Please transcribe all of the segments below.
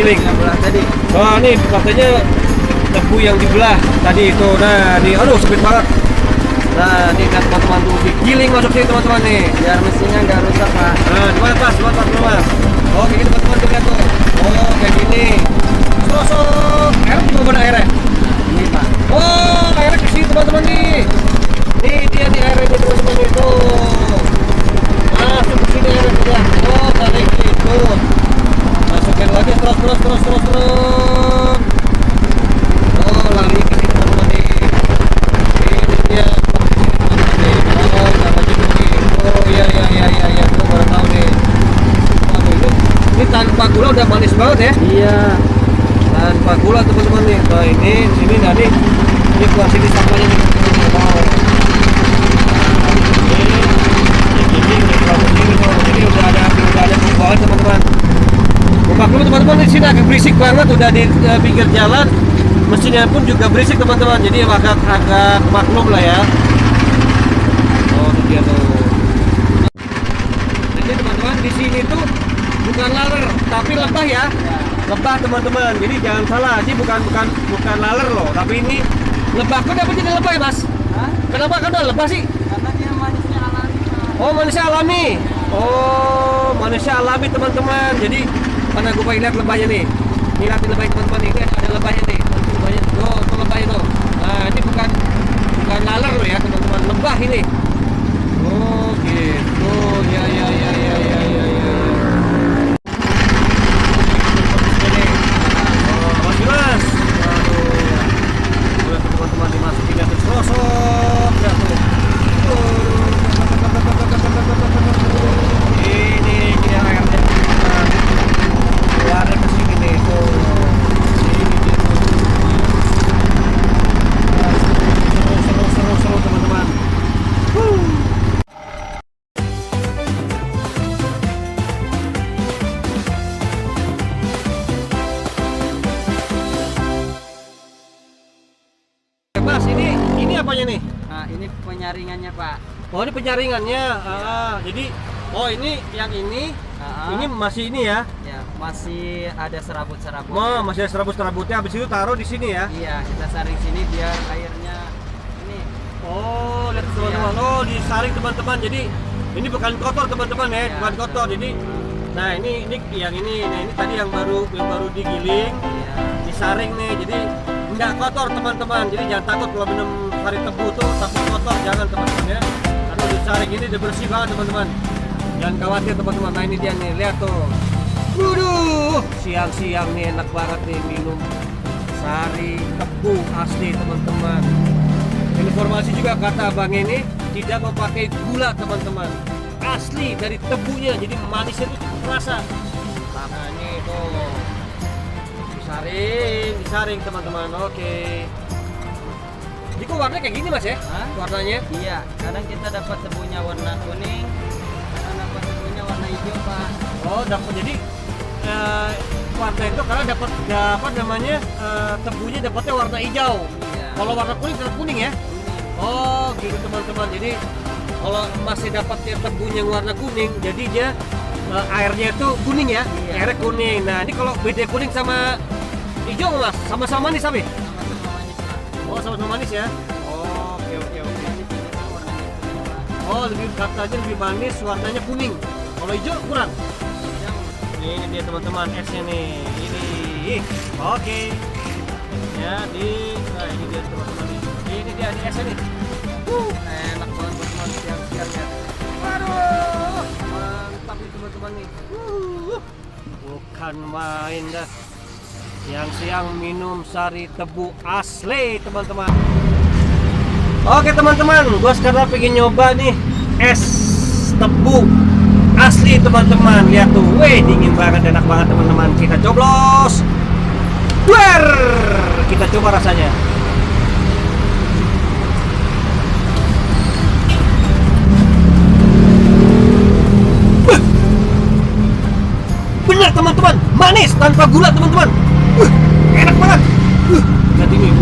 digiling. Tadi. Oh, ini katanya tebu yang dibelah tadi itu. Nah, nih, aduh sempit banget. Nah, ini kan teman-teman tuh digiling masuk sini teman-teman nih. Biar mesinnya nggak rusak, Pak. Nah, coba pas, mas. Oke, gitu teman-teman tuh lihat tuh. Oh, kayak gini. Sosok. Air juga mana airnya? Ini, Pak. Oh, airnya ke sini teman-teman nih. Nih dia nih airnya nih teman-teman itu. Masuk ke sini airnya sudah. Oh, tadi gitu. Masukin lagi terus. Oh, lari ke sini teman-teman nih. Ini dia. Oh, sama juga nih. Oh, iya. Gue baru tahu nih. Waduh, ini tanpa gula udah manis banget ya. Iya. Tanpa gula teman-teman nih. Nah ini sini nih. Ini keluar sini sampahnya nih. Wow. Ini udah ada pembuangan teman-teman. Maklum teman-teman di sini agak berisik banget, udah di pinggir jalan. Mesinnya pun juga berisik teman-teman. Jadi agak maklum lah ya. Oh itu dia tuh. Jadi teman-teman di sini tuh bukan laler tapi lebah ya. Lebah teman-teman. Jadi jangan salah, ini bukan laler loh, tapi ini lebah. Kok dapat jadi lebah ya mas? Hah? Kenapa kan udah lebah sih? Karena dia manisnya alami, Pak. Oh manusia alami. Oh manusia alami teman-teman. Jadi mana gue pengen lihat lebahnya nih. Ini lihatin lebahnya teman-teman, ini ada lebahnya nih. Lebahnya. Oh itu lebahnya tuh. Nah ini bukan laler loh ya teman-teman, lebah ini. Oh gitu. Ya. Oh, mas. Aduh. Udah teman-teman dimasukin ya, terus ya tuh. Ini dia airnya. Keluar ke sini nih tuh. Ini dia tuh. Seru teman-teman. Mas, ini apanya nih? Nah, ini penyaringannya, Pak. Oh, ini penyaringannya. Jadi ini yang ini masih ini ya. Ya, masih ada serabut-serabut. Oh, masih ada serabut-serabutnya. Habis itu taruh di sini ya. Iya, kita saring sini biar airnya ini. Oh, lihat teman-teman. Oh, disaring teman-teman. Jadi ini bukan kotor teman-teman ya, Ya, bukan kotor. Jadi nah, ini yang ini. Nah, ini tadi yang baru digiling, Iya. disaring nih. Jadi nggak kotor teman-teman. Jadi jangan takut kalau minum sari tebu tuh takut kotor, jangan teman-teman ya. Karena disaring ini udah bersih banget teman-teman. Jangan khawatir teman-teman. Nah, ini dia nih, lihat tuh. Waduh, siang-siang nih enak banget nih minum sari tebu asli teman-teman. Informasi juga kata abang ini tidak memakai gula teman-teman, asli dari tebunya, jadi manisnya itu terasa. Nah ini tuh disaring teman-teman. Oke. Jadi kok warnanya kayak gini mas ya? Hah? Warnanya? Iya, kadang kita dapat tebunya warna kuning, kadang dapat tebunya warna hijau, Pak. Oh dapat, jadi warna itu karena dapat namanya tebunya dapatnya warna hijau. Iya. Kalau warna kuning tetap kuning ya? Oh gitu teman-teman. Jadi kalau masih dapatnya tebunya yang warna kuning, jadi dia airnya itu kuning ya? Iya. Airnya kuning. Nah ini kalau beda kuning sama hijau mas, sama-sama manis tapi? Sama-sama manis, Pak. Oh sama-sama manis ya? Oh, oke. Manis ini kan warnanya kuning, Pak. Oh lebih katanya lebih manis, warnanya kuning. Kalau hijau kurang. Hijau. Ini dia teman-teman esnya nih. Ini. Oke. Ya nah ini dia teman-teman nih. Ini dia nih esnya nih. Enak banget teman-teman siang-siang ya. Waduh, mantap nih teman-teman nih. Bukan main dah. Siang-siang minum sari tebu asli teman-teman. Oke teman-teman, gua sekarang pengen nyoba nih es tebu asli teman-teman. Lihat tuh, weh dingin banget, enak banget teman-teman. Kita coblos. Duer, kita coba rasanya. Benar teman-teman, manis tanpa gula teman-teman. Enak banget. Lihat ini.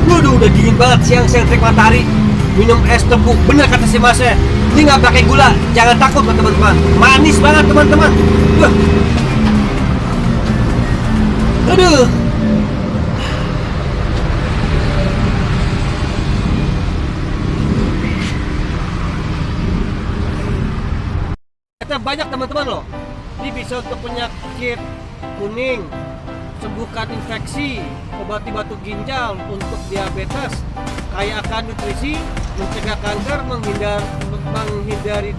Waduh, udah dingin banget siang-siang terik matahari. Minum es tebu, bener kata si masnya. Ini nggak pakai gula, jangan takut teman-teman. Manis banget teman-teman. Aduh. Ternyata banyak teman-teman loh. Ini bisa untuk penyakit kuning, sembuhkan infeksi, obati batuk ginjal, untuk diabetes, kaya akan nutrisi, mencegah kanker, menghindari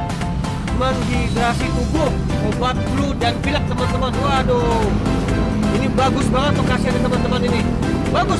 menghidrasi tubuh, obat flu dan pilek teman-teman. Waduh, ini bagus banget untuk kasihan teman-teman ini. Bagus.